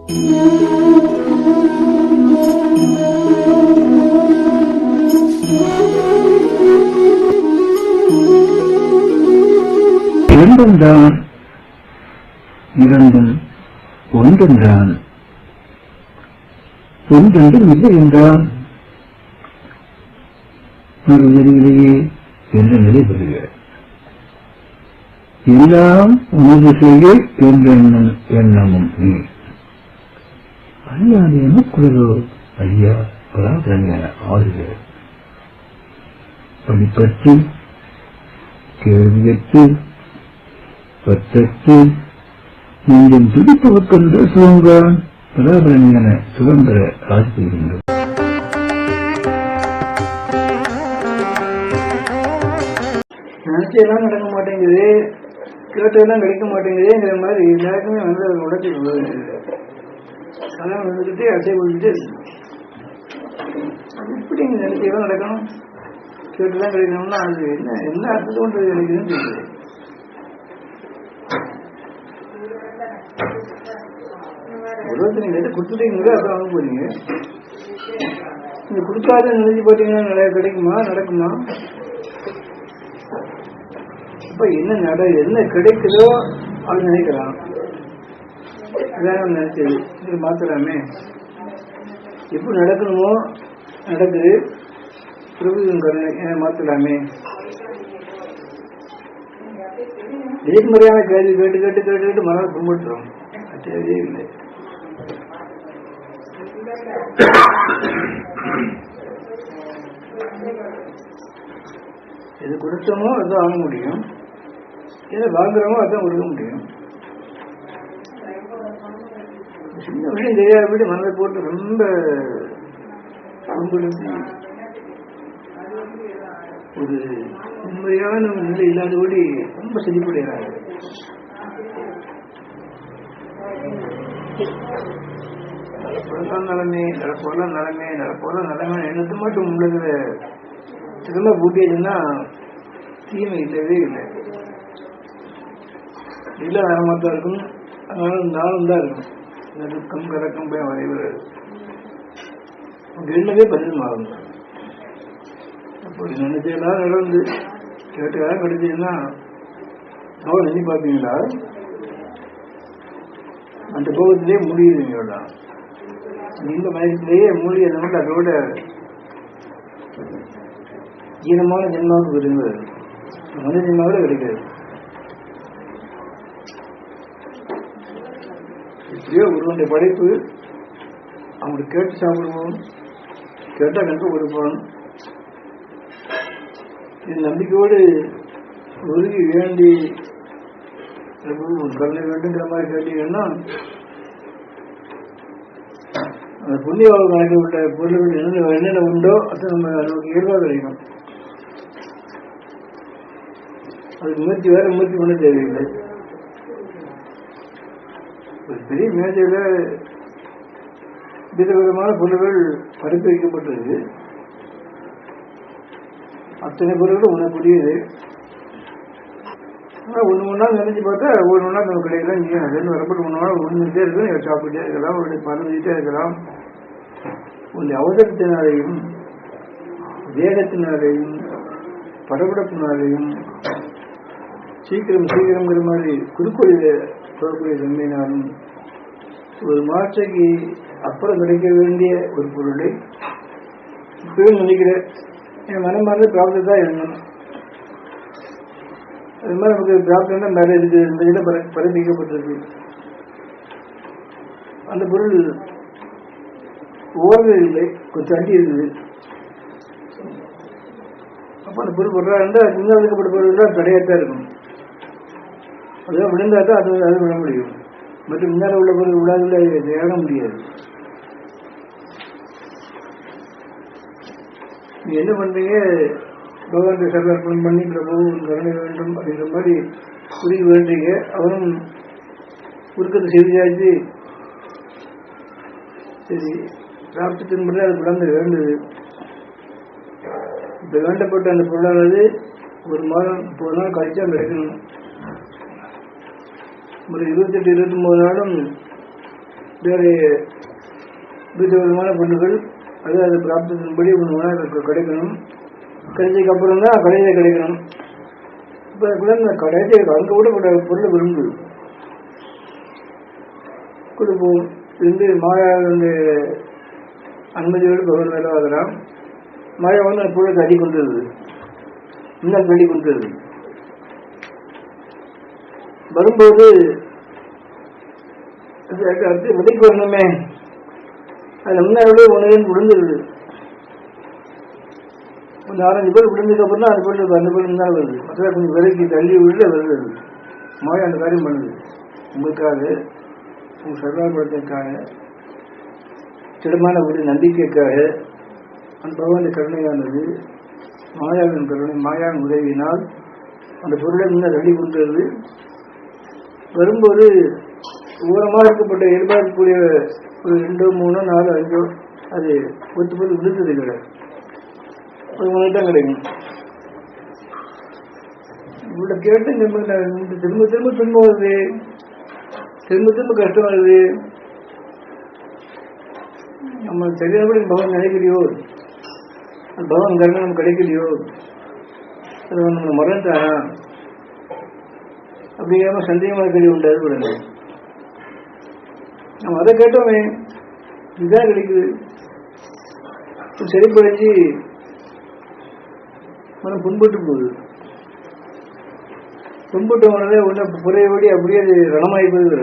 இரண்டும் இரண்டும் ஒன்றென்றான், ஒன்றென்றும் இல்லை என்றான். மறுநிலையிலேயே என்ற நிலை பெறுக. எல்லாம் உனது செய்ய என்ற எண்ணமும் நீ அல்லாது எனக்குள்ளதோ ஐயா பராதரமான ஆளுக. படிப்பற்று கேள்வியற்று பற்றற்று நெஞ்சம் துடிப்பவர்கொன்ற சுகங்கான் பராபரமான சுதந்திர ஆட்சி பெறுகின்றோம். நினைச்செல்லாம் நடக்க மாட்டேங்குது, கேட்டதெல்லாம் கிடைக்க மாட்டேங்குதுங்கிற மாதிரி எல்லாருக்குமே வந்து அதை உடச்சி அதெல்லாம் வந்துக்கிட்டே அசை கொடுத்துட்டு எப்படி நினைச்செல்லாம் நடக்கணும், கேட்டுதான் கிடைக்கணும்னா அது என்ன அர்த்தம் கொண்டு கிடைக்குதுன்னு தெரியுது. ஒருவருக்கு நீங்க கொடுத்துட்டீங்களோ அப்ப வாங்க போறீங்க, நீங்க கொடுக்காத நினைச்சு பார்த்தீங்கன்னா கிடைக்குமா, நடக்குமா? இப்ப என்ன கிடைக்குதோ அது நினைக்கலாம். அதான் நினைச்சது இது மாத்தலாமே, எப்படி நடக்கணுமோ நடக்குது, பிரபுவின் கருணை மாத்தலாமே. நேர்மறையான கேள்வி கேட்டு கேட்டு கேட்டு கேட்டு மனதை கும்பிட்டுறோம், தேவையே இல்லை. எது கொடுத்தோமோ அதுதான் வாங்க முடியும், எதை வாங்குறோமோ அதுதான் கொடுக்க முடியும். சின்ன விஷயம் தெரியாதபடி மனதை போட்டு ரொம்ப ஒரு உண்மையான நிலை இல்லாதபடி ரொம்ப செழிப்படைகிறாங்க. நலமே நடப்போலாம் நலமே நடப்போலாம் நலமே என்னது மட்டும் உள்ளதுல திரும்ப பூட்டியதுன்னா தீமை இல்லவே இல்லை. இல்லை நேரமாத்தான் இருக்கும், அதனால நாளும் தான் இருக்கும். இந்த துக்கம் கலக்கம் போய் வரைவு என்னவே பதில் மாறும். அப்படி நினைச்செல்லாம் நடந்து கேட்டெல்லாம் கிடைச்சதுன்னா அவள் நினைச்சு பார்த்தீங்களா அந்த கோபத்திலேயே முடியுதுங்களா, இந்த மயத்திலேயே மூழ்கி அந்த அதோட ஈனமான ஜென்மாவுக்கு விரும்புவது மனித ஜென்மாவில் கிடைக்காது. எப்படியோ ஒருவனுடைய படைப்பு அவங்களுக்கு கேட்டு சாப்பிடுவோம், கேட்டா கண்டிப்பாக கொடுப்போம். இது நம்பிக்கையோடு உருகி வேண்டி கருணை வேண்டுங்கிற மாதிரி கேட்டீங்கன்னா அந்த புண்ணிய கணக்கு விட்ட பொருள்கள் என்னென்ன உண்டோ அது நம்ம நமக்கு இயல்பாக கிடைக்கும். அதுக்கு முயற்சி வேற முயற்சி பண்ண தேவையில்லை. ஒரு பெரிய மேஜையில விதவிதமான பொருள்கள் படைப்பு வைக்கப்பட்டிருக்கு. அத்தனை பொருள்களும் உனக்கு புரியுது. ஆனால் ஒன்று ஒன்றா நினைச்சு பார்த்தா ஒன்று ஒன்றா நமக்கு கிடைக்கலாம். நீங்கள் அதுன்னு வரப்பட்டு ஒன்று ஒன்றா உண்மையிட்டே இருக்கலாம், சாப்பிட்டே இருக்கலாம், உங்களுடைய பறந்துகிட்டே இருக்கலாம். உங்களுடைய அவசரத்தினாலேயும் வேகத்தினாலேயும் படபடப்பினாலேயும் சீக்கிரம்ங்கிற மாதிரி குறுக்கொழில போகக்கூடிய தன்மையினாலும் ஒரு மாற்றைக்கு அப்புறம் கிடைக்க வேண்டிய ஒரு பொருளை இப்பவும் நினைக்கிறேன். என் மனமானது பிராப்தி தான் இருக்கணும். அது மாதிரி நமக்கு பிராப்தம் தான் நிறைய இருக்கு, இந்த இதில் பரிந்திக்கப்பட்டிருக்கு. அந்த பொருள் ஓரவே இல்லை, கொஞ்சம் தண்டி இருக்குது. அப்போ அந்த பொருள் பொருளாக இருந்தால் முன்னாள் பொருள் தான் தடையாத்தான் இருக்கும். அதுதான் விழுந்தா தான் அது விழ முடியும். மற்றும் முன்னால் உள்ள பொருள் விழாதுல ஏற முடியாது. நீங்க என்ன பண்றீங்க, பகவான் சர்வார்ப்பணம் பண்ணி பிரபு கருணை வேண்டும் அப்படிங்கிற மாதிரி புரிய வேண்டீங்க. அவரும் குறுக்கத்தை செய்தியாச்சு. சரி, பிராப்தத்தின் முறை அது குழந்தை வேண்டுது. இப்ப வேண்டப்பட்ட அந்த பொருளானது ஒரு மாதம் ஒரு நாள் கழிச்சா கிடைக்கணும். ஒரு 28-29 நாளும் வேறு விதவிதமான பொருள்கள் அது பிராப்தத்தின்படி ஒன்று கிடைக்கணும். கிடைச்சதுக்கு அப்புறம் தான் கடையில கிடைக்கணும். இப்போ குழந்தை கடைசி அங்கே கூட பொருளை விரும்புது கொடுப்போம். இருந்து மாயா வந்து அனுமதியோடு பகவான் வேலை ஆகிறான். மாயா வந்து அந்த பொருளுக்கு அடி கொண்டு வருது, இன்னும் வெளி கொண்டு வருது. வரும்போது அடுத்து விலைக்கு வரணுமே, அதில் முன்னாடி உணவு விழுந்துருது. கொஞ்சம் 4-5 பேர் விழுந்ததுக்கு அப்புறம் தான் அந்த பொருள் அந்த பொருள் தான் வருது. மற்ற கொஞ்சம் விலைக்கு தள்ளி விழுந்து வருது. மாயா அந்த காரியம் பண்ணுது உங்களுக்காக, உங்கள் சர்வாபுரத்திற்காக, திடமான ஒரு நம்பிக்கைக்காக. அந்த பகவான் கருணையானது மாயாவின் கருணை, மாயாவின் உதவியினால் அந்த பொருளை முன்ன தள்ளி கொடுக்கிறது. வரும்போது ஓரமாக இருக்கப்பட்ட எதிர்பார்க்கக்கூடிய ஒரு 2, 3, 4, 5 அது ஒத்து போது விழுந்தது கிடையாது. ஒரு முறை தான் கிடைக்கும். இவ்வளோ கேட்டு திரும்ப திரும்ப துன்பம் வருது, திரும்ப திரும்ப கஷ்டம் வருது. நம்ம சரியானபடி பகவான் நினைக்கலையோ, அந்த பகவான் கருணை நமக்கு கிடைக்கலையோ, அது நம்ம மறந்துட்டானா அப்படிங்காம சந்தேகமான கேள்வி உண்டாது விடுங்க. நம்ம அதை கேட்டோமே, இதுதான் கிடைக்குது. செழிப்படைஞ்சு மனம் புண்பட்டு போகுது. புண்பட்டு போனதே உடனே புறையபடி அப்படியே அது ரணமாகி போகுது.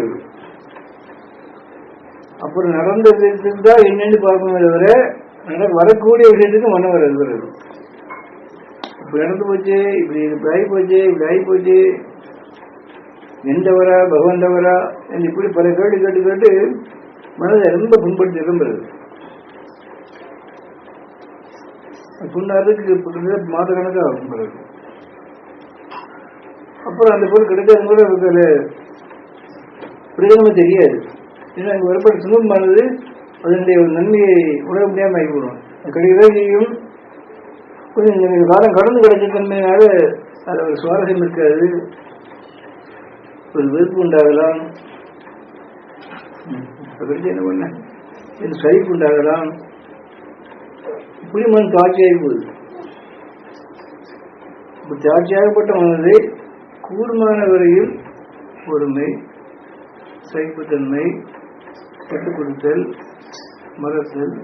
அப்புறம் நடந்ததுக்கு தான் என்னென்னு பார்க்கணுமே தவிர வரக்கூடிய விஷயத்துக்கு மனம் வராது. இப்படி நடந்து போச்சு, இப்படி ஆகி போச்சு, இப்படி ஆகி போச்சு, எந்தவரா பகவந்தவரா என்று இப்படி பல கேட்டு கேட்டு கேட்டு மனதை ரொம்ப புண்படுத்தி விரும்புறது. புண்ணாதுக்கு மாத கணக்காக ஆகும் பிறகு. அப்புறம் அந்த பொருள் கிடைக்காது கூட பிரயோஜனமே தெரியாது. ஏன்னா அங்கே வரப்பட்ட சுமமானது அதனுடைய ஒரு நன்மையை உணர முடியாமல் ஆகிவிடும். கிடைக்கதான் செய்யும். கொஞ்சம் காலம் கடந்து கிடைச்ச தன்மையினால அது ஒரு சுவாரஸ்யம் இருக்காது, ஒரு வெறுப்பு உண்டாகலாம், என்ன பண்ண இது சகிப்பு உண்டாகலாம். இப்படி மண் காட்சியாகி போகுது. இப்போ காட்சியாகப்பட்ட மனதை கூடுமான வரையில் பொறுமை, சகிப்புத்தன்மை, கட்டுக் கொடுத்தல், மறத்தல்,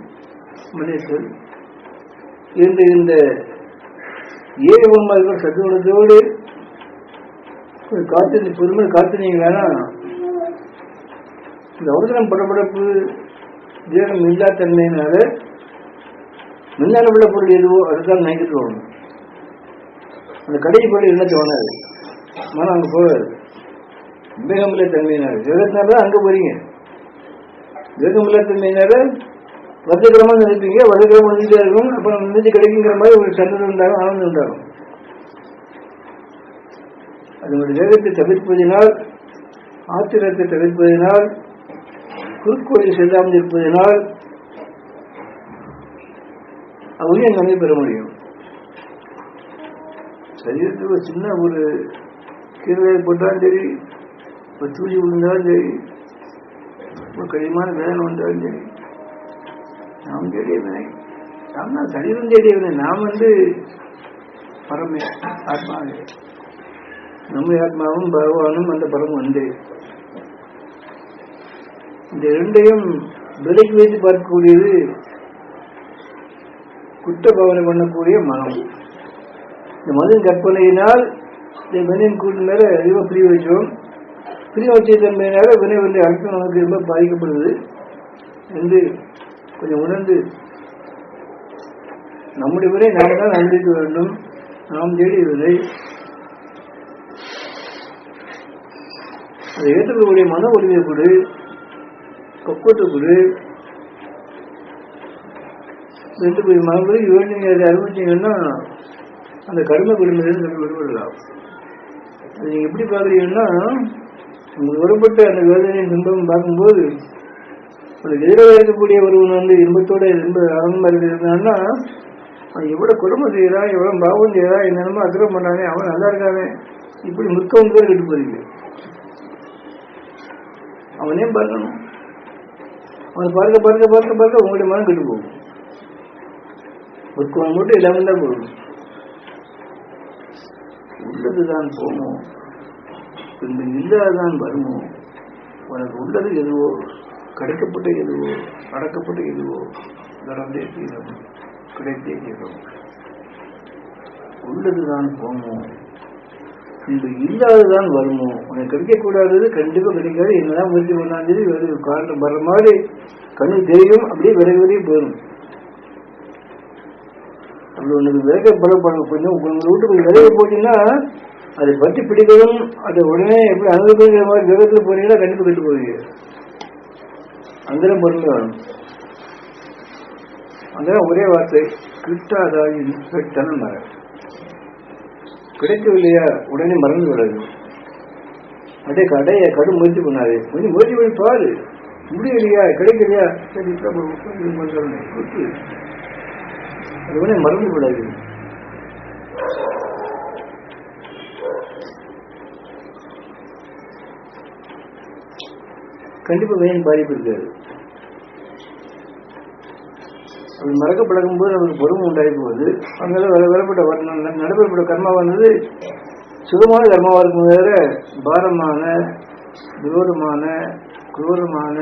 மன்னித்தல் என்று இந்த 7 பொருள்கள் சத்துவத்தோடு காத்து பொறுமை காத்துனீங்கன்னா இந்த அவசரம் படப்படப்பு தேகம் இல்லா தன்மையினால முன்னால உள்ள பொருள் எதுவோ அதுதான் நினைக்கிட்டு வரணும். அந்த கடைசி பொருள் என்ன தோணாது, மனம் அங்கே போகாது. வேகமில்ல தன்மையினால வேகத்தினால்தான் அங்கே போறீங்க. வேகமில்ல தன்மையினால வசதிகரமாக நினைப்பீங்க, வசதிகரமாக நினைச்சா இருக்கும். அப்புறம் நினைச்சு கிடைக்குங்கிற மாதிரி ஒரு சந்தோஷம் உண்டாகும், ஆனந்தம் உண்டாகும். அதனுடைய வேகத்தை தவிர்ப்பதினால், ஆத்திரத்தை தவிர்ப்பதினால், குறுக்கோளில் செல்லாமல் இருப்பதனால் அவரையும் நன்மை பெற முடியும். சரீரத்தில் ஒரு சின்ன ஒரு கீழே போட்டாலும் சரி, ஒரு தூசி விழுந்தாலும் சரி, ஒரு கடினமான வேதனை வந்தாலும் சரி, நாம் தேடியவனை, நாம் தான் சரீரம் தேடியவனை. நாம் பரமே ஆத்மாவே, நம்ம ஆத்மாவும் பகவானும் அந்த பரம் உண்டு. இந்த இரண்டையும் விலைக்கு வைத்து பார்க்கக்கூடியது குற்ற பாவனை பண்ணக்கூடிய மனம். இந்த மனிதன் கற்பனையினால் இந்த வினையின் கூட்டு மேல அதிகமாக பிரிய வச்சோம். பிரிய வச்ச தன்மையினால வினை அடுத்து நமக்கு ரொம்ப பாதிக்கப்படுது என்று கொஞ்சம் உணர்ந்து நம்முடைய வினை நாம் தான் அனுபவிக்க வேண்டும். நாம் தேடியவில்லை. அதை ஏற்றுக்கக்கூடிய மன உரிமை கொடு, பக்குவத்தை கொடு. மனப்படி வேண்டிய அதை அனுபவிச்சீங்கன்னா அந்த கடுமை கொடுமையிலிருந்து நம்ம விடுபடலாம். அது நீங்கள் எப்படி பார்க்குறீங்கன்னா, உங்களுக்கு வரப்பட்ட அந்த வேதனையின் துன்பம் பார்க்கும்போது உங்களுக்கு எதிராக இருக்கக்கூடிய ஒருவன் இன்பத்தோட ஆனந்தமாக இருந்தான்னா அவன் எவ்வளோ குடும்ப செய்யறான், எவ்வளோ பாவம் செய்யறான், என்னென்னமோ அக்கிரம் பண்ணானே, அவன் நல்லா இருக்கானே, இப்படி முத்தவங்க பேர் கெட்டு போறீங்க. அவனே பார்க்கணும். அவனை பார்க்க பார்க்க பார்க்க பார்க்க உங்களுடைய மனம் கெட்டு போகும். ஒரு மட்டும் இல்லாமல் தான் போகும். உள்ளதுதான் போமோ, பின்பு இல்லாதான் வருமோ. உனக்கு உள்ளது எதுவோ, கிடைக்கப்பட்ட எதுவோ, அடக்கப்பட்ட எதுவோ நடந்தே தீரும், கிடைத்தே தீரும். உள்ளதுதான் போமோ, பின்பு இல்லாததான் வருமோ. உனக்கு கிடைக்கக்கூடாதது கண்டிப்பா கிடைக்காது. என்னதான் முயற்சி பண்ணாலும் சரி, காரணம் வர்ற மாதிரி கண்ணு தெரியும், அப்படியே விலகி போயிடும். அப்படி உனக்கு விலக பலப்பட கொஞ்சம் உங்க வீட்டுக்கு விலகி போட்டீங்கன்னா அதை பற்றி பிடிக்கணும். அதை உடனே எப்படி அனுபவிக்கிற மாதிரி விலகத்தில் போனீங்கன்னா கண்டிப்பா கெட்டு போவீங்க. அங்கதான் பொருள் வேணும். அங்கதான் ஒரே வார்த்தை, கிட்டாதாயின் பெட்டன மரம். கிடைக்கவில்லையா உடனே மறந்து விடாது. அதே கடைய கடும் முயற்சி பண்ணாது. கொஞ்சம் முயற்சி பண்ணி பாரு, முடியலையா கிடைக்கலையா, சரி அது உடனே மறந்து விடாது. கண்டிப்பா வேணும் பாதிப்பு இருக்காது. அப்படி மறக்க பழகும் போது அவருக்கு பொறுமை உண்டாகி போகுது. அங்கெல்லாம் வரப்பட்ட நடைபெறப்பட்ட கர்மா வந்தது சுகமான கர்மாவா இருக்கும், வேற பாரமான விரோதமான குரூரமான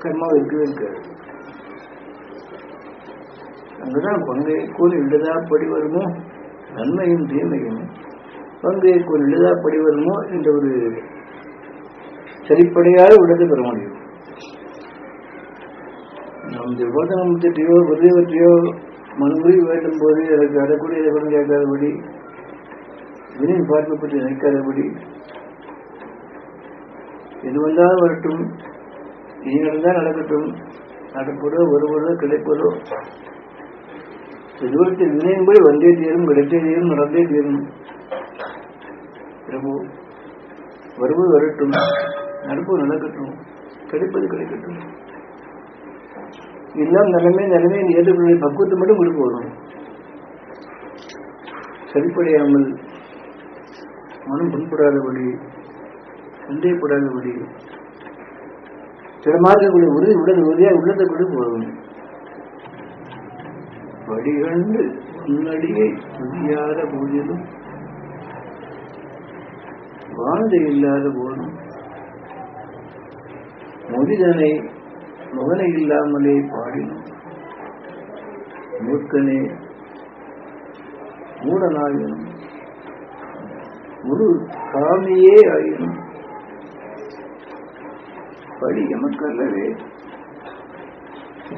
கர்மாவை இருக்கவே இருக்காது. அங்குதான் பங்கை கூறி எழுதா படி வருமோ, நன்மையும் தீமையும் பங்கை கூறி எழுதா படி வருமோ என்ற ஒரு சரிப்படையாக விடத்தை பெற முடியும். நம் போதனத்தையோ விருதையோ மனுமுறை வேண்டும் போது எனக்கு அடக்கூடிய இதை கூட கேட்காதபடி, வினை பார்க்கப்பட்டு நினைக்காதபடி, எது வந்தாலும் வரட்டும், இனி நடந்தால் நடக்கட்டும், நடப்பதோ வருவதோ கிடைப்பதோ தூரத்தில் வினையின்படி வந்தே தீரும், கிடைத்தே தீரும், நடந்தே தீரும். பிரபு வருவது வரட்டும், நடப்பது நடக்கட்டும், கிடைப்பது கிடைக்கட்டும். எல்லாம் நிலைமை ஏற்றுக்கொள்ள பக்குவத்தை மட்டும் கொடுக்க வரும். சரிப்படையாமல் மனம் புண்படாதபடி, சந்தேகப்படாதபடி, திறமாக உறுதியாக உள்ளதை கூட போதும். வடிகண்டு முன்னடியை புதியாத போதிலும் வாழ்ந்து இல்லாத போதும் மொழிதனை முகனை இல்லாமலே பாடினும் மூர்க்கனே மூடனாயினும் முழு காமியே ஆயினும் படி எமக்கு அல்லவே.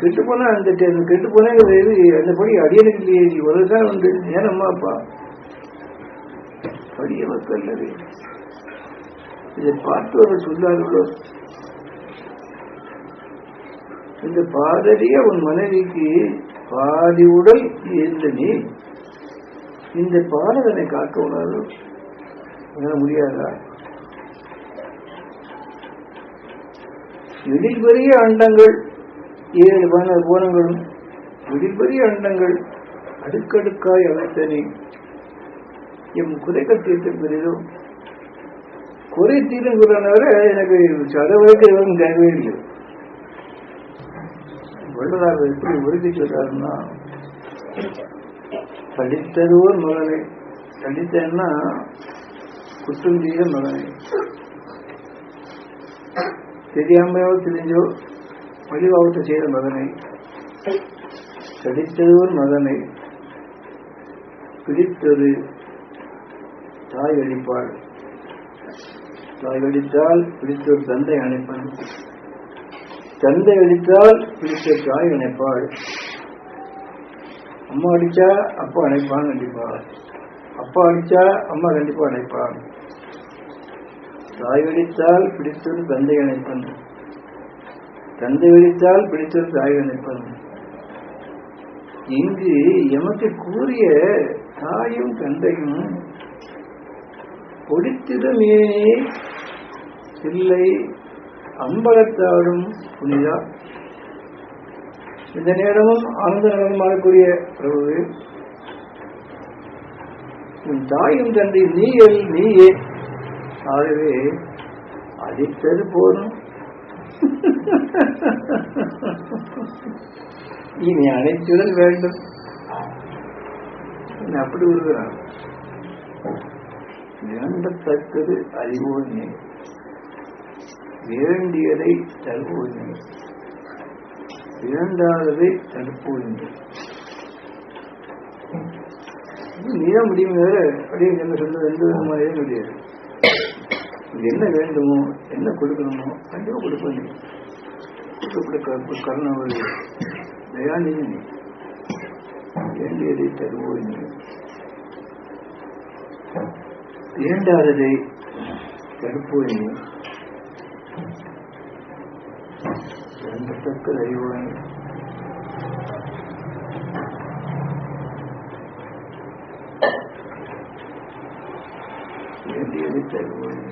கெட்டு போனா அந்த கெட்டு போன அந்த படி அடியனுக்கு இல்லையே, ஒருதான் வந்து ஏன் அம்மா அப்பா படி எமக்கு அல்லவே. இதை பார்த்தவர்கள் சொல்லார்களோ, இந்த பாதறிய உன் மனைவிக்கு பாதி உடல் எந்த நீ இந்த பாதகனை காக்க உணாதோ முடியாதா? எதில் பெரிய அண்டங்கள் 7 கோணங்களும் எதில் பெரிய அண்டங்கள் அடுக்கடுக்காய் அமைத்தனே எம் குறைகள் தீர்த்து பெரிதோ. குறை தீர்ந்துள்ளவர எனக்கு சதவரைக்கு தேவையே இல்லை. வள்ளலார் எப்படி உறுதி சொல்றாருன்னா, படித்ததோர் மகனை, படித்தன்னா குற்றம் செய்த மகனை, தெரியாமையோ தெரிஞ்சோ வழிபாவத்தை செய்த மகனை, படித்ததோர் மகனை பிடித்தொரு தாய் அடிப்பாள். தாய் அடித்தால் பிடித்தொரு தந்தை அணைப்பான், தந்தை அடித்தால் பிடித்த தாய் அணைப்பாள், அம்மா அடிச்சா அப்பா அணைப்பான் கண்டிப்பா, அப்பா அடிச்சா அம்மா கண்டிப்பா அணைப்பான், தாய் அடித்தால் பிடித்தொரு தந்தை அணைப்பன், தந்தை அடித்தால் பிடித்தொரு தாய் அணைப்பன். இங்கு எமக்கு கூறிய தாயும் தந்தையும் பொடித்திடமே இல்லை அம்பலத்தாடும் புனிதா. இந்த நேரமும் ஆனந்த நேரம் ஆடக்கூடிய பிரபுவே, உன் தாயும் தந்தை நீயே, ஆகவே அடித்தது போதும், இனி அனைத்துடன் வேண்டும் அப்படி வருகிறார். வேண்டத்தக்கது அறிவோனே, வேண்டியதை தருவோனே, வேண்டாததை தடுப்போனே. நீதான் முடியும் வேற அப்படியே என்ன சொல்றது, எந்த விதமானே முடியாது. என்ன வேண்டுமோ என்ன கொடுக்கணுமோ கண்டிப்பா கொடுப்பேன். கருணாவளி தயாநிதி வேண்டியதை தருவோம், வேண்டாததை தடுப்போம், வேண்டத்தக்க அறிவோம். வேண்டியதை தருவோம்,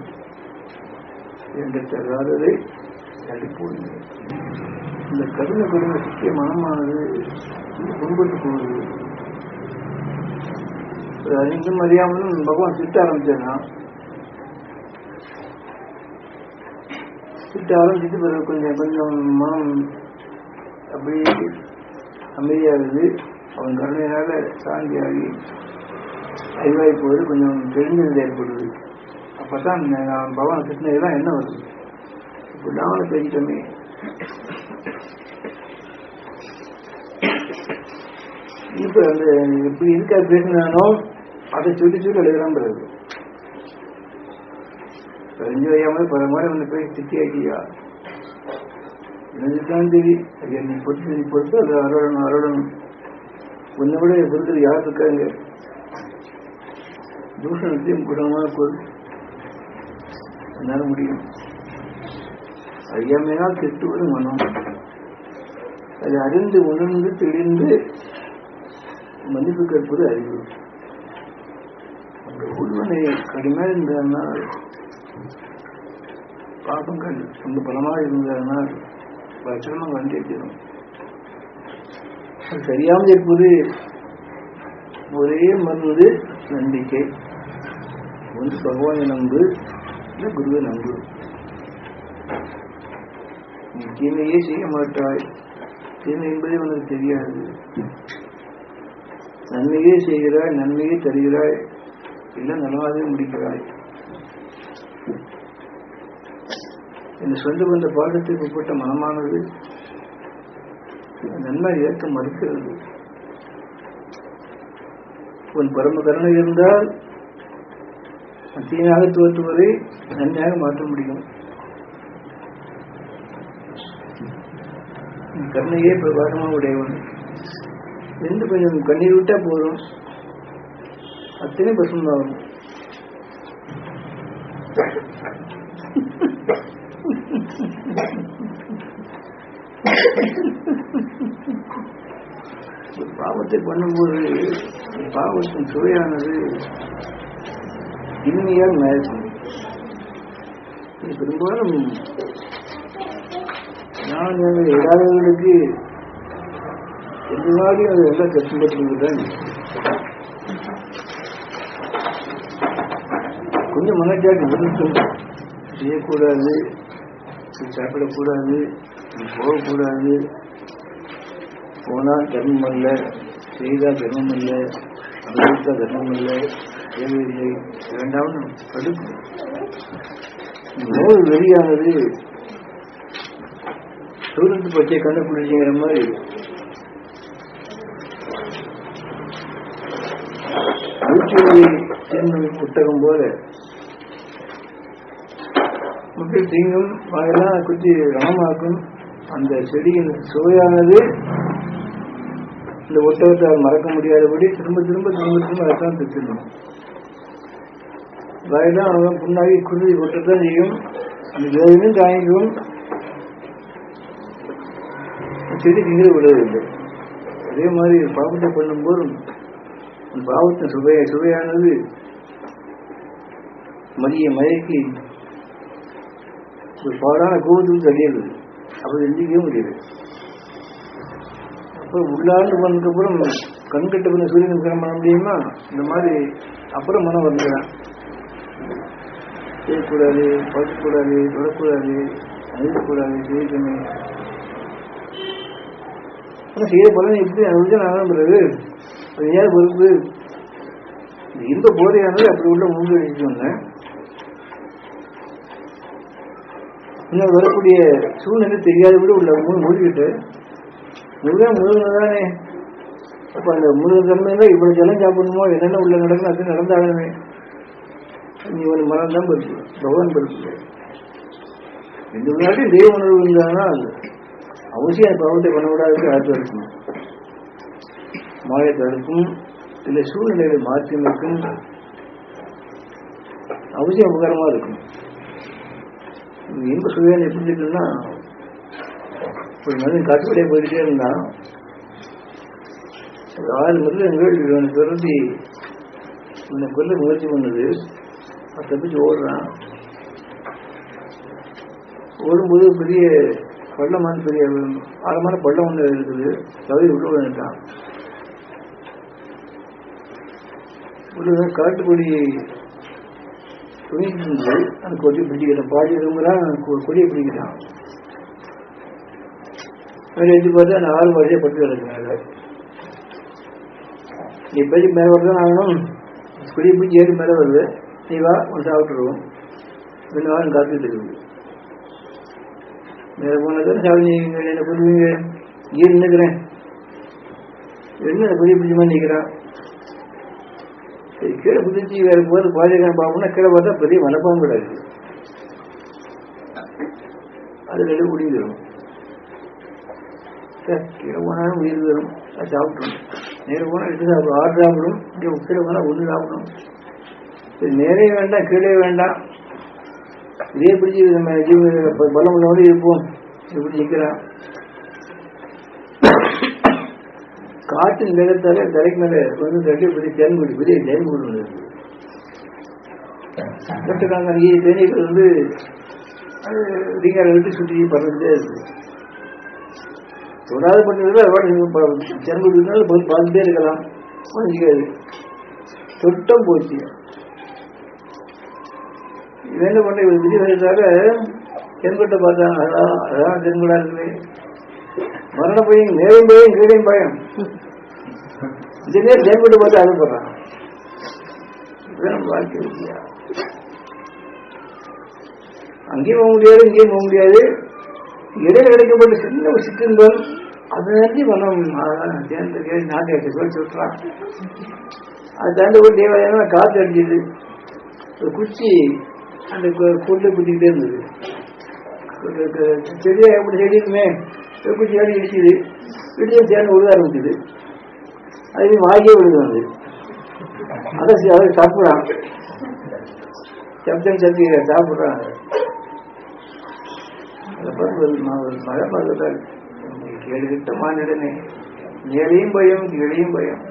வேண்ட தராததை தடுப்போம். இந்த கருணை கருணை சிக்கிய மனமானது குடும்பத்து போகுது. அறிந்தும் அறியாமலும் பகவான் திட்ட ஆரம்பிச்சா, திட்ட ஆரம்பிச்சுட்டு பிறகு கொஞ்சம் கொஞ்சம் மனம் அப்படி அமைதியாகுது. அவன் கருணையினால சாந்தியாகி அறிவாய் போது கொஞ்சம் தெரிஞ்சது ஏற்படுது. அப்பதான் பகவான் திட்டினதுதான் என்ன வருது, இப்படிலாம் அவனை பேசிட்டோமே. இப்ப அந்த எப்படி இருக்கா பேசினானோ அதை சொல்லி சொல்லி எழுதலாம். பிறகு தெரிஞ்சு வையாமல் பல மாதிரி வந்து போய் திட்டி ஆக்கியா எனக்குதான் தெரியும். ஐயா நீ பொறுத்து நீ பொறுத்து அது அருளணும் அருளணும். உன்னை விட பொறுத்தது யார் இருக்காங்க? தூஷணத்தையும் குணமான பொருள் என்னால முடியும். ஐயாமையினால் கெட்டுவது மனம். அதை அறிந்து உணர்ந்து தெளிந்து மதிப்பு கேட்பது அறிவு. அந்த உள்வனை கடுமையாக இருந்ததனால், பாபங்கள் ரொம்ப பலமாக இருந்ததனால் பல சிரமங்கள் வந்திருக்கிறோம். அது சரியாமல் இருப்பது ஒரே மருந்து நம்பிக்கை. ஒன்று பகவானை நம்பு, இல்லை குருவை நம்பு. நீ தீமையே செய்ய மாட்டாய், தீமை என்பதே உனக்கு தெரியாது. நன்மையே செய்கிறாய், நன்மையே தருகிறாய், இல்லை நலமாகவே முடிக்கிறாய். இந்த சொந்த பந்த பாடத்துக்கு உட்பட்ட மனமானது நன்மை ஏற்க மறுக்கிறது. உன் பரம கருணை இருந்தால் தீமையாக தோற்றுவதை நன்மையாக மாற்ற முடியும். கருணையே பிரகாசமாக உடையவன் என்று கொஞ்சம் கண்ணீர் விட்டா போதும், அத்தனை பசுமாகும். பாவத்தை பண்ணும்போது பாவத்தின் சுவையானது இனிமையாக மயக்கும். பெரும்பாலும் நான் இடாதவர்களுக்கு எந்த நாளையும் அது எல்லாம் கஷ்டப்பட்டுதான். கொஞ்சம் மனச்சாட்டு விருத்தம் செய்யக்கூடாது, சாப்பிடக்கூடாது, போகக்கூடாது, போனால் தர்மம் அல்ல, செய்தால் தர்மம் அல்ல, அனுபவித்தால் தர்மம் அல்ல, தேவையில்லை, வேண்டாம்னு தடுக்கும். நோய் வெளியானது சூரத்து பச்சை கண்டுபிடிச்சிங்கிற மாதிரி புத்தகம் போல மக்கள் தீங்கும் வாயெல்லாம் குத்தி ரணமாக்கும். அந்த செடியின் சுவையானது இந்த ஒட்டகத்தால் மறக்க முடியாதபடி திரும்ப திரும்ப திரும்ப திரும்ப அதான் திட்டணும். வாயெல்லாம் அவன் புண்ணாகி குருதி கொட்டத்தான் செய்யும். அந்த வேதனையும் தாங்கிக்கும், செடி திங்கிற விடுவதில்லை. அதே மாதிரி பாவத்தை பண்ணும்போதும் பாவத்தின் சுவையானது மயக்கி ஒரு பாடான கோபத்துக்கு தள்ளியது. அப்படி எந்திக்கவே முடியாது. அப்புறம் உள்ளாண்டு பண்ணதுக்கப்புறம் கண்கட்ட பண்ண சூரிய நமஸ்காரம் பண்ண முடியுமா? இந்த மாதிரி அப்புறம் மனம் வந்துதான் செய்யக்கூடாது, பார்க்கக்கூடாது, தொடக்கூடாது, அழுகக்கூடாது, செய்யணுமே. ஆனால் செய்ய பலன் எப்படி அனுபவிச்சா நான் பிறகு அது ஏன் பொறுப்பு? இந்த போதையானது அப்படி உள்ள மூழ்கி அடிச்சுட்டு வந்தேன். இன்னும் வரக்கூடிய சூழ்நிலை தெரியாத விட உள்ள மூழ்கிட்டு முழுதானே. அப்போ அந்த முழு தன்மையில இவ்வளவு ஜலம் சாப்பிடணுமோ, என்னென்ன உள்ள நடக்கணும் அது நடந்தாகணுமே. நீ ஒரு மரம் தான் பொறுப்பு, பகவான் பொறுப்பு. எந்த நாட்டையும் தெய்வ உணர்வு இருந்தாங்கன்னா அது அவசியம் அந்த பாவத்தை பண்ணக்கூடாதுக்கு ஆற்று இருக்கணும். மாயை தடுக்கும், இல்லை சூழ்நிலைகளை மாற்றியமைக்கும், அவசியம் உபகாரமா இருக்கும். இன்ப சுவையான எப்படி இருக்குன்னா, ஒரு மனிதன் காட்டுப்படியே போயிட்டே இருந்தான். 6 மிருகங்கள் இவனை துரத்தி இவனை கொல்ல முயற்சி பண்ணுது. தப்பிச்சு ஓடுறான். ஓடும்போது பெரிய பள்ளமான பெரிய ஆழமான பள்ளம் ஒன்று இருக்குது. தவறி உள்ள வந்துட்டான். உள்ள காட்டுக்கொடி துணிட்டு இருந்தது. அந்த கொடியை பிடிக்கிறான். பாடி இரும்புறான், கொடியை பிடிக்கிறான். எடுத்து பார்த்து அந்த 6 வருஷம் பட்டு கிடக்குறாங்க. நீ பேச்சு மேலே வரதான் ஆகணும். கொடியை பிடிச்சி ஏறி மேலே வருது. நீ வா, ஒன்று சாப்பிட்டுருவோம். 2 வாரம் காத்துட்டு இருக்குது. மேலே போனதான் சாப்பிடுவீங்க, என்ன பண்ணுவீங்க? இங்கே நின்றுக்கிறேன். என்ன கொடியை பிடிச்ச மாதிரி நிற்கிறான். சரி, கீழே குதிச்சு வேற போது பாதிக்கான பார்ப்போம்னா கீழே பார்த்தா பெரிய மனப்பாம்பு கிடக்கு. அது ரெண்டு குடியில் வரும். கீழே போனாலும் உயிர் வரும். அது சாப்பிட்றோம். நேரம் போனால் 8 சாப்பிடும், 6 சாப்பிடும். இங்கே கீழே போனால் 1 சாப்பிடும். சரி, நேரே வேண்டாம், கீழே வேண்டாம். இதே பிடிச்சி நம்ம பலம் உள்ளவோடு இருப்போம். இப்படி நிற்கிறான். காற்றின் வேகத்தாலே தலைக்கு மேலே வந்து தட்டி பெரிய தேன்குடி, பெரிய தேன்குடி ஒன்று இருக்கு. கட்டுக்காங்க தேனீக்கள் வந்து அது ரீங்காரை விட்டு சுற்றி பறந்துட்டே இருக்கு. தொடாது பண்ணுறது தேன்குடி இருந்தாலும் போய் பார்த்துட்டே இருக்கலாம். மன்னிக்காது. தொட்டம் போச்சு. இது என்ன பண்ண இவர் விதி வயசாக தென்கொட்டை பார்த்தாங்க. அதான் தென்கொடா இருக்குது. மரண பையன் நேரையும் பயம், கீழையும் பயம். இந்த நேரம் தென்கொட்டை பார்த்து அனுப்புறான். வாழ்க்கை இல்லையா? அங்கேயும் போக முடியாது, இங்கேயும் போக முடியாது. இடையில கிடைக்கப்பட்ட சின்ன ஒரு சிற்றின்பம் அதை நன்றி மனம் சேர்ந்து நாட்டை சொல்லி சொல்றான். அதை தாண்டி ஒரு தேவையான காற்று அடிச்சது. ஒரு குச்சி அந்த கொள்ளை குத்திக்கிட்டே இருந்தது. செடியா எப்படி செடி இருக்குமே, குச்சி அடி இடிச்சுது. இடிச்சு சேர்ந்து விழுத ஆரம்பிச்சுது. அது வாங்கியே விழுது வந்து அதை சாப்பிட்றான். சப்தம் சத்தி சாப்பிட்றான். மழை பார்த்துட்டாரு. கேடுகிட்ட மாநிலமே மேலையும் பயம், கீழையும் பயம்.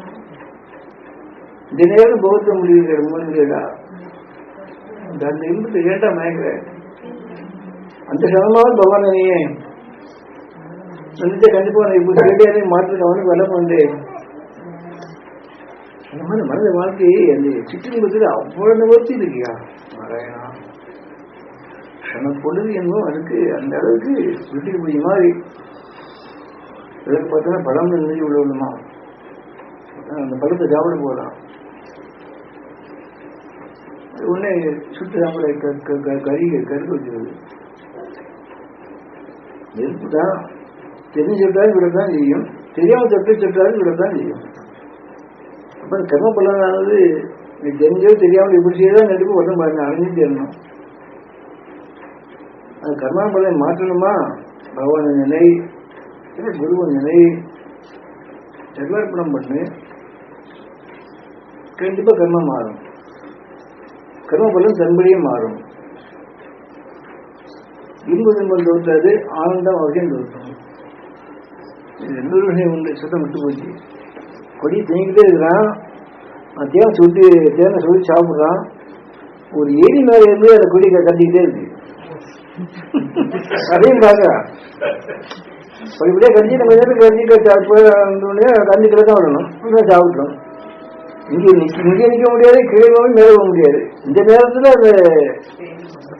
இந்த நேரம் பௌத்த முடிவுகிற மூலிகைடா. அந்த இன்பத்தை ஏண்டா மயக்கிற? அந்த சமமாக பகவானையே நினைச்ச கண்டிப்பா இப்ப கேட்டியாலே மாற்றுக்கு அவனுக்கு வல்லம் உண்டு. அந்த மாதிரி மனித வாழ்க்கையை அந்த சிற்றின்பத்தில் அவ்வளவு நிவர்த்தி இருக்கியா நாராயணா. பொழுது என்பதும் அதுக்கு அந்த அளவுக்கு வீட்டுக்கு போய் மாதிரி இதற்கு பார்த்தா பழம் நினைஞ்சு உள்ளவனுமா அந்த பழத்தை சாப்பிட போகலாம். உடனே சுட்டு சாப்பிட கருக்க வச்சிருது. நெருப்பு தான் தெரிஞ்சு சொல்றாரு விடத்தான் செய்யும், தெரியாம தொட்டு சொல்றாரு விடத்தான் செய்யும். அப்ப கர்ம பலனானது தெரிஞ்சோ தெரியாமல் இப்படி செய்யதான் நெருப்பு உடனே பாருங்க அணைஞ்சு தேரணும். அது கர்மா பலனை மாற்றணுமா? பகவான நிலை, குருவ நிலை சர்வார்ப்பணம் பண்ணு. கண்டிப்பா கர்மம் மாறும். கர்ம பலன் தன்படியே மாறும். இன்பு துன்பம் தோற்றாது, ஆனந்தம் அவசியம் தோற்றும். இது இன்னொரு விஷயம் உண்டு. சுத்தம் விட்டு போச்சு. கொடி தேங்கிட்டே இருக்கிறான். தேனை சுட்டு தேனை சொல்லி சாப்பிட்றான். ஒரு ஏரி மேல இருந்து அந்த கொடி கத்திக்கிட்டே இருக்கு. அதையும் பார்க்கறான். இப்படியே கஞ்சி நம்ம கஞ்சி கஞ்சி கிட்ட தான் விடணும். சாப்பிட்டோம். இங்கே நிற்க முடியாது, கீழே போக மேலே போக முடியாது. இந்த நேரத்தில் அந்த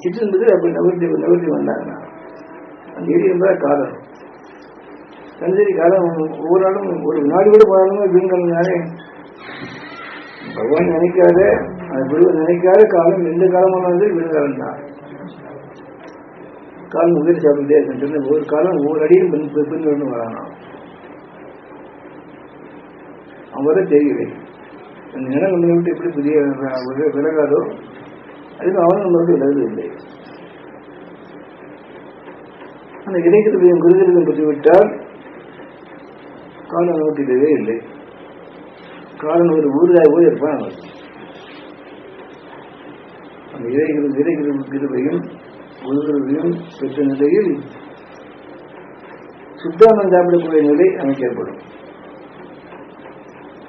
சிற்றின்பது அப்படி நகர்த்தி வந்தாங்கன்னா அந்த எரி என்பதா காலம். சஞ்சரி காலம் ஒவ்வொரு நாளும் ஒரு வினாடி கூட போனாலுமே வீண்கள்னாலே பகவான் நினைக்காத அது குருவை நினைக்காத காலம் எந்த காலமான வந்து வீண்காலம் தான். காலம் உயிர் சாப்பிட்டே இருக்குன்னு ஒவ்வொரு காலம் ஒவ்வொரு அடியும் பின் வரானா அவரை தெரியலை. அந்த நிலம் நம்மளை விட்டு எப்படி புதிய விலகாதோ அதுக்கு அவன் நம்மளுக்கு விலகுவதில்லை. அந்த இறைக்கிறதையும் குருகிறதையும் பற்றிவிட்டால் காலம் நமக்கு இதுவே இல்லை. காலம் ஒரு ஊராக போய் இருப்பான். அந்த இறைகிறதையும் உருவதையும் பெற்ற நிலையில் சுத்தானம் சாப்பிடக்கூடிய நிலை நமக்கு ஏற்படும்.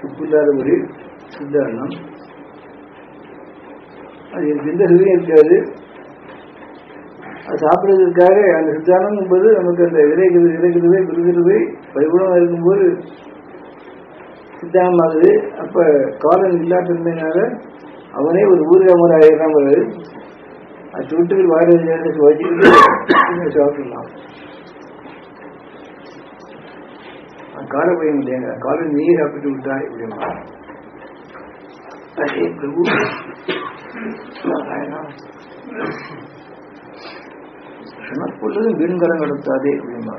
உப்பில்லாத ஒரு சுத்தாரணம் அது எந்த சுவையும் இருக்காது. அது சாப்பிடுறதுக்காக அந்த சுத்தானம் என்பது நமக்கு அந்த இறைகிறதை குருகிறதை பரிபூர்ணமாக இருக்கும்போது சித்தானமாகுது. அப்ப காலம் இல்லாதன்மையினால அவனே ஒரு ஊர்காமர் ஆகிறான். அது சுட்டுகள் வாயிலிருந்து வச்சுக்கிட்டு சாப்பிடலாம். கால பயம் இல்லைங்க, காலம் நீ சாப்பிட்டு விட்டா இப்படிமா பிரபு க்ஷணப்பொழுதும் வீண்கரம் கடத்தாதே அப்படிமா.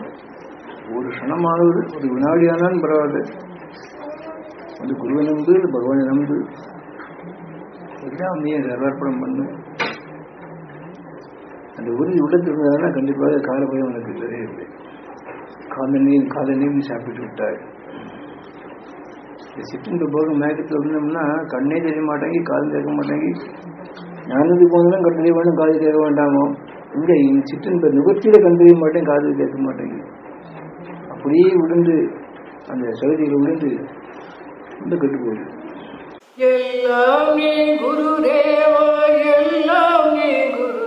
ஒரு க்ஷணமானது ஒரு வினாடியானாலும் பரவாயில்ல. அது குருவை நம்பு, பகவானை நம்பு, எல்லாம் நீ சர்வார்ப்பணம் பண்ணு. அந்த உறுதி உள்ளத்தில் இருந்ததுன்னா கண்டிப்பாக கால பயம் உனக்கு இல்லவே இல்லை. காதலையும் சாப்பிட்டு விட்டாய். சிட்டின் போக மேக்கத்தில் இருந்தோம்னா கண்ணே தெரிய மாட்டேங்கி, காது கேட்க மாட்டேங்கி, ஞானத்துக்கு போனதும் கண் தெரிய வேணும், காது கேட்க வேண்டாமோ. இங்கே சிட்டின் நுகர்ச்சியில கண் தெரிய மாட்டேன், காது கேட்க மாட்டேங்கி, அப்படியே விழுந்து அந்த சகதியில் விழுந்து இந்த கெட்டு போகுது. எல்லாம் நீ குரு தேவா, எல்லாம் நீ குரு